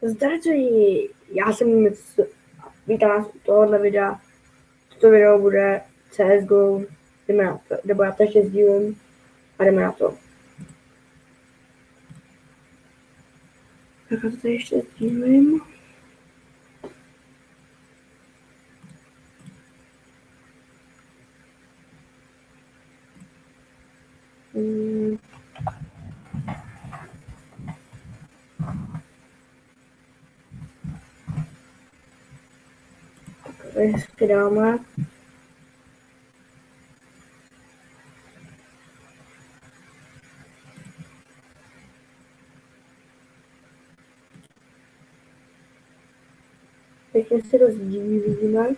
Zdracuji, já jsem vítám vás u tohohle videa. Toto video bude CSGO, jdeme na to, nebo já to ještě sdílím a jdeme na to. Tak a to tady ještě sdílím. Tak tady si dáme. Pěkně si rozdílíme.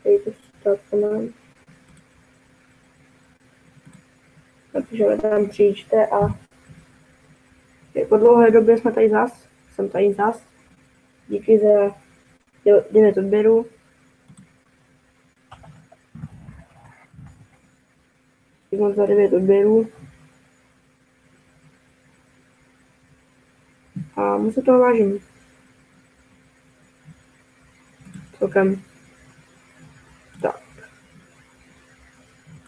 Tady to stápneme. Takže tam přijďte a po dlouhé době jsem tady zas. Díky za 9 odběrů. Mám za 9 odběrů. A moc se toho vážím. Celkem. Tak.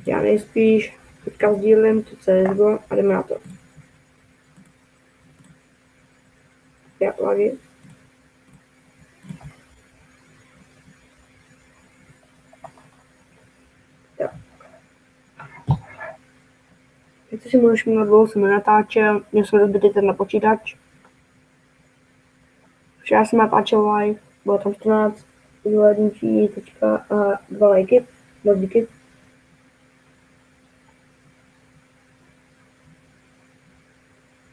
Já nejspíš teďka sdílím to CSGO a jdeme na to. Já lagy. Tak. Jak si můžeš mít dlouho jsem nenatáčel, měl jsem rozbitý ten počítač. Včera jsem natáčel live, bylo tam 14 vyhlednutí teďka a 2 lajky, 2 díky.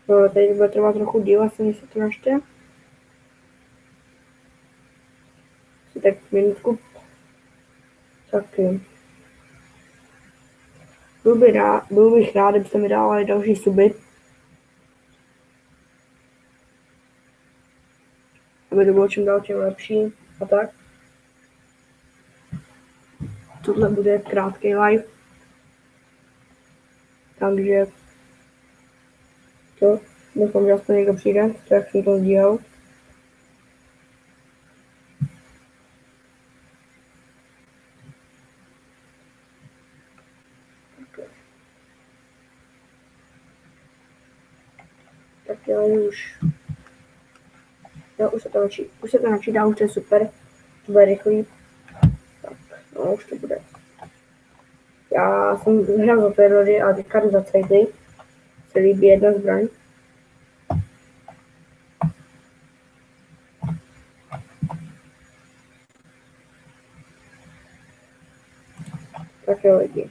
No, tady bude trvat trochu díl, asi než se to naště. Tak minutku. Tak jo. Byl bych rád, kdybyste mi dávali další suby. Aby to bylo čím dál tím lepší a tak. Tohle bude krátký live. Takže to doufám, že aspoň někdo přijde, tak jsem to sdílel. Tak já už se to načítá, už to je super, to bude rychlý. Tak, no už to bude. Já jsem hrál za Perody a teďka jdu za Cejdy. Se líbí jedna zbraň. Tak jo lidi.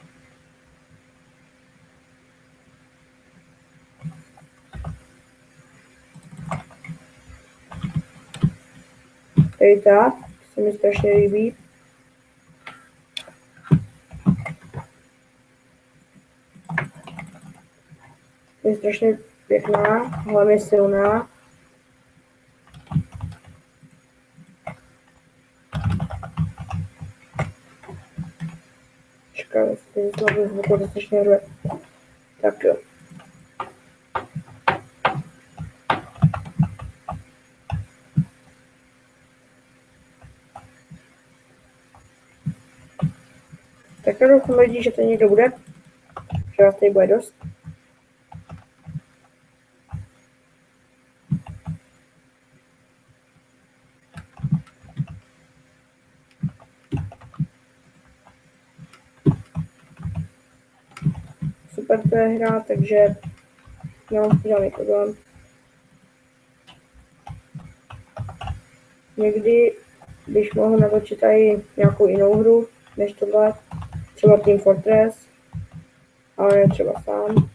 Tady ta se mi strašně líbí. Je strašně pěkná, hlavně silná. Čekaj, jestli znovu zvuku dostatečně rve. Tak jo. Tak já doufám lidi, že to někdo bude. Že vás tady bude dost. Super to je hra, takže nemám žádný problém. Někdy bych mohl natočit tady nějakou jinou hru než tohle, třeba Team Fortress, ale ne třeba sám.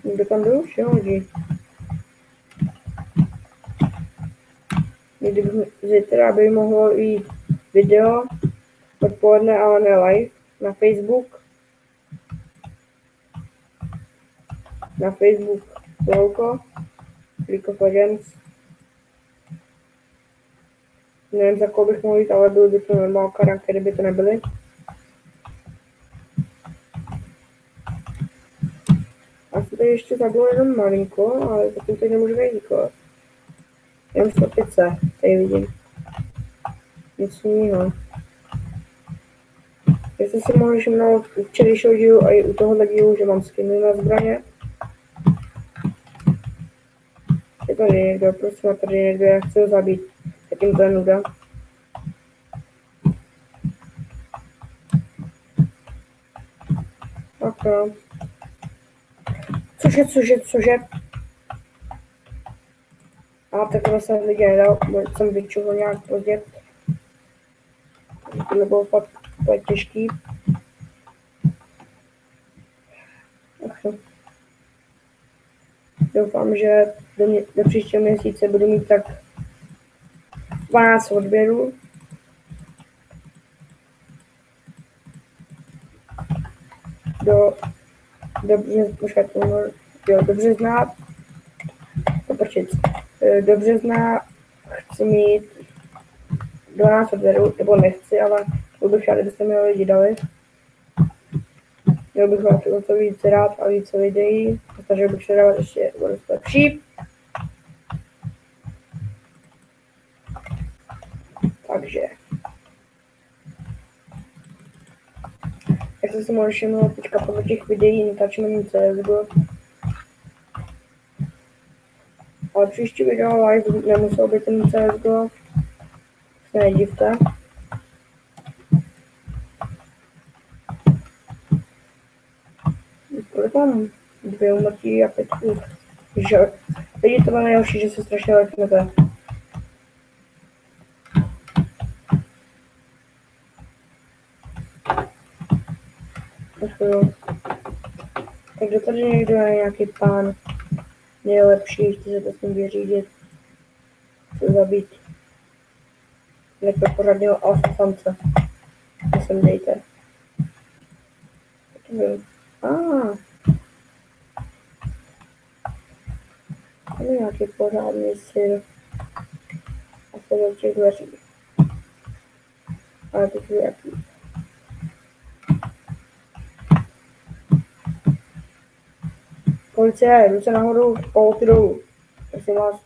Někdo tam byl už, jo lidi. Zítra by mohlo jít video odpoledne, ale ne live, na Facebook. Na Facebook League of Legends. nevím, za koho bych mohl jít, ale byly by to normálka ranky, kdyby to nebyly. A jsem tady ještě zabil jenom malinko, ale zatím tady nemůžu najít nikoho. Jenom stopice, tady vidím. Nic jiného. Jestli si mohl všimnout u včerejšího dílu a i u tohohle dílu, že mám skiny na zbraně. Je tady někdo, prosím, tady někdo, já chci ho zabít. Zatím to je nuda. Tak jo. Cože? A takhle jsem lidi nedal, jsem vyčuhl nějak pozdě. To nebylo fakt těžký. Ach jo. Doufám, že do příštího měsíce budu mít tak 12 odběrů. Do března, do března chci mít 12 odběrů, nebo nechci, ale to bych rád, kdybyste mi lidi dali. Měl bych vám to více rád a více videí, protože bych se dávat ještě dost lepší. Takže. Jak se mohli všimnout, teďka podle těch videí natáčíme jen CSGO. Ale příští video live nemusel být ten CSGO. Se nedivte. Kolik mám? 2 úmrtí a 5 kůl. Lidi, to bylo nejhorší, že se strašně leknete. Takže tady někdo je nějaký pán nejlepší, chci se to s ním vyřídit. Chci zabít nějakého pořádného alfafance. To sem dejte. Tady je nějaký pořádný syr. A se do těch dveří. Ale teď je jaký. Policie, ruce nahoru, pouty dolů. Prosím vás.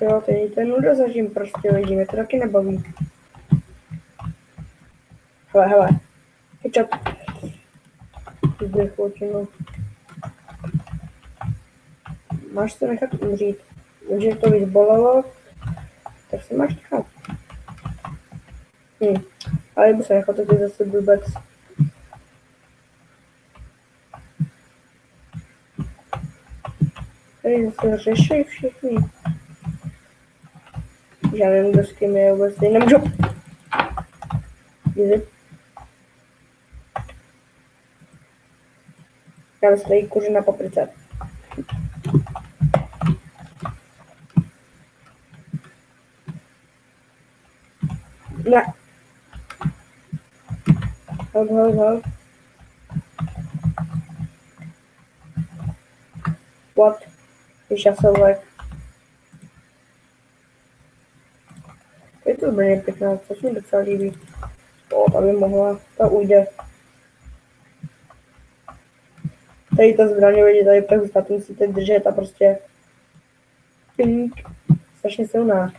Jo, teď to je nuda zažím prostě lidi, mě to taky nebaví. Hele. Hečat. Zbychotinu. Máš to nechat umřít. Když to víc bolelo, tak se máš nechat. Ale by se nechal, to je zase blbec. Tady zase řešej všichni. Já nevím, kdo s kým je vůbec, tady nemůžu. Vizit. Já stojí kuře na paprice. Ne. Help. What? Když já se vlek. Je to zbraně pěkná, co se mi docela líbí. Ta by mohla, ta ujde. Tady ta zbraně, vidíte, tady prehustá, to musíte držet a prostě pink, strašně silná.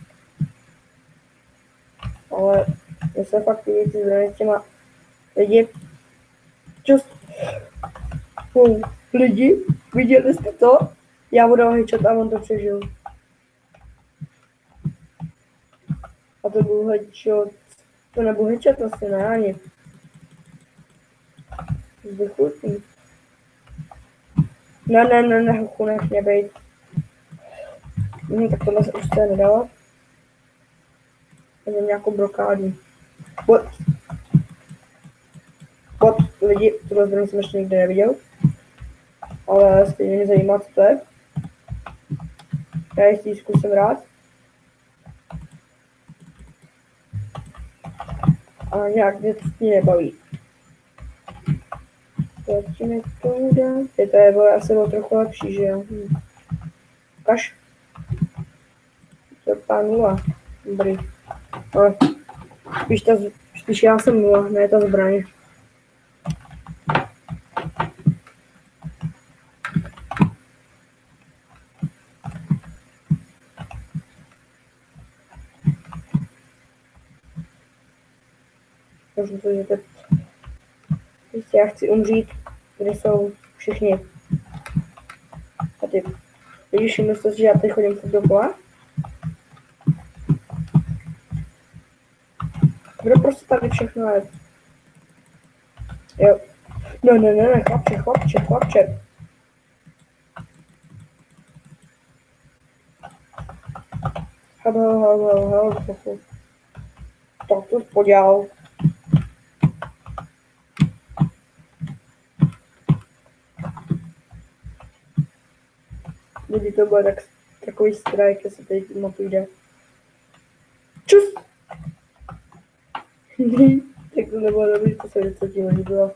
Ale mě se fakt líbí ty zbraně s těma lidi. Lidi, viděli jste to? Já mu dal headshot a on to přežil. A to byl headshot. To nebyl headshot asi, ne ani. Zbychutný. Ne, huchu, nech mě bejt. Tak tohle se už se nedalo. Mám nějakou blokádu. What? Lidi, tohle zbraň jsem ještě nikdy neviděl. Ale stejně mě zajímá, co to je. Já jestli zkusím rád. A nějak mě to nebaví. Začínek to udělat. To je bylo asi bylo trochu lepší, že jo? Kaš. To je pár nula. Dobrý. Ale spíš já jsem nula, ne ta zbraň. Možná to, že teď já chci umřít, kde jsou všichni. A ty vidíš, myslíš, že já teď chodím furt dokola? Kdo prostě tady všechno je? Jo. Ne, chlapče. Hel, tak to podělal. Kdyby to byl takový strike, jestli teď na to jde. Čus! Tak to nebylo dobrý, to se vždycky tím líbilo.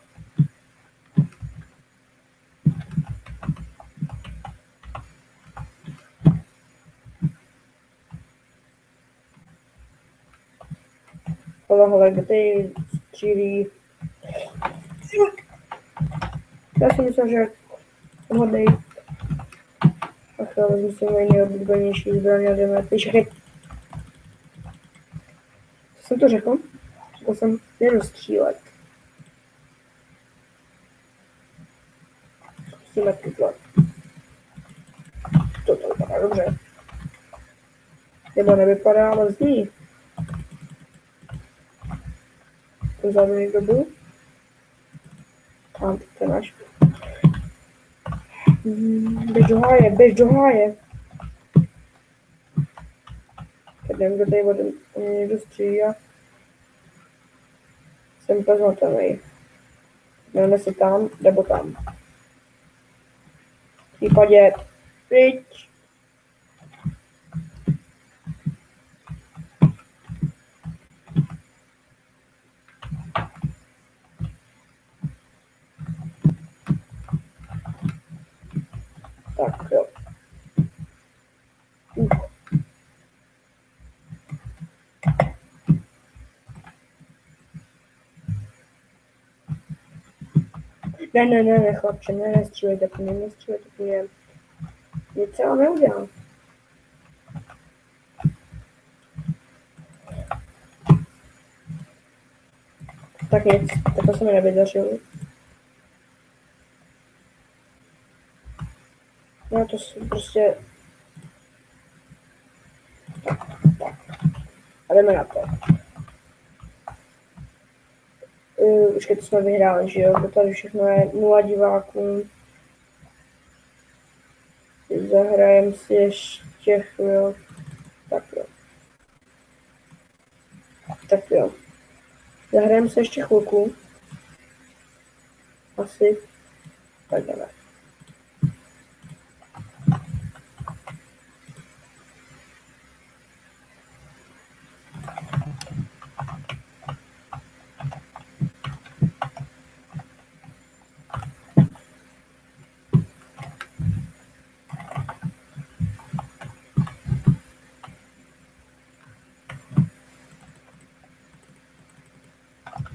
Hele, kde ty střílí? Já si myslím, že jsem hodnej. Ach jo, vezmu si moji nejoblíbenější zbraně a jdeme ty všechny. Co jsem to řekl? Řekl jsem nerozstřílet. Zkusíme tuhle. To vypadá dobře. Nebo nevypadá, ale zní. Ten zároveň někdo byl? Tam, to je náš. Běž do háje. Teď nevím, kdo tady ode mě někdo střílí. Jsem poznatelný. Jdeme si tam, nebo tam. V případě pryč. Tak jo. Ne, chlapče, nestřílejte po něm, Nic se vám neudělám. Tak nic, tak to se mi nevydařilo. No to jsou prostě... Tak. A jdeme na to. Už když jsme vyhráli, že jo, to tady všechno je 0 diváků. Zahrajem si ještě chvíli. Tak jo. Zahrajem si ještě chvilku. Asi. Tak jdeme.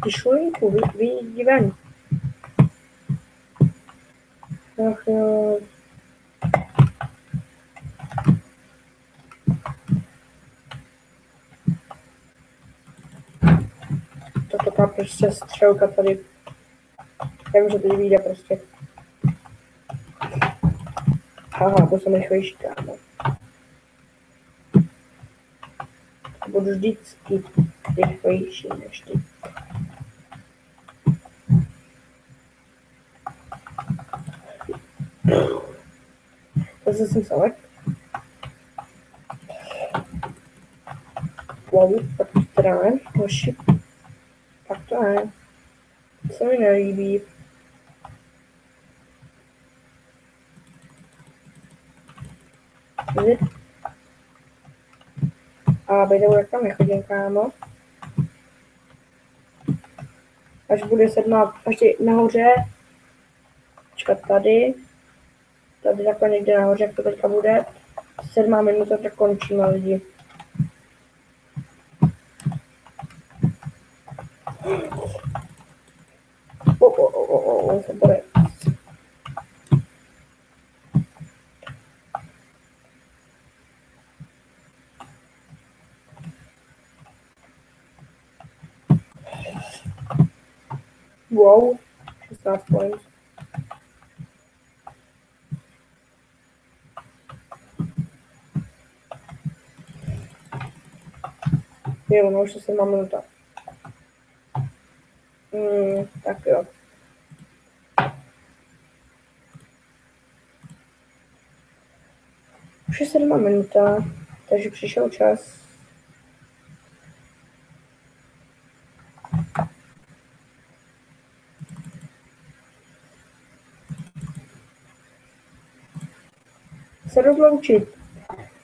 Šulínku, vyjdi ven. Ach jo. To taková prostě střelka tady. Já vím, že tady vyjde prostě. Haha, to jsem rychlejší, kámo. Budu vždycky rychlejší než ty. Zase jsem selek. Wow, tak to teda ne, hoši. Tak to ne. To se mi nelíbí. A by the way, jak tam nechodím, kámo. až bude 7, až nahoře, počkat tady takhle někde nahoře, jak to teďka bude, 7 minuta, tak končíme lidi. On se bude. Wow, 16 points. Jo, no už je 7 minuta. Tak jo. Už je 7 minuta, takže přišel čas. Se rozloučit.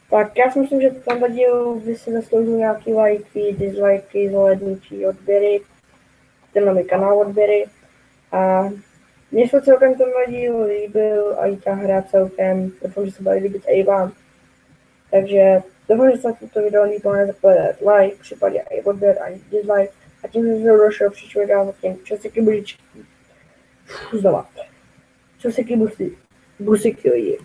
Tak já si myslím, že tenhle díl by si zasloužil nějaký lajky, dislikey, zhlédnutí, odběry, ten nový kanál odběry. A mně se celkem tenhle díl líbil a i ta hra celkem, doufám, že se bude líbit i vám. Takže doufám, že se toto video líbilo, nezapomeňte like, případně i odběr, ani dislike. A tím jsem se došel příští video, zatím časiky budičky. Znova. Časiky busiky lidi.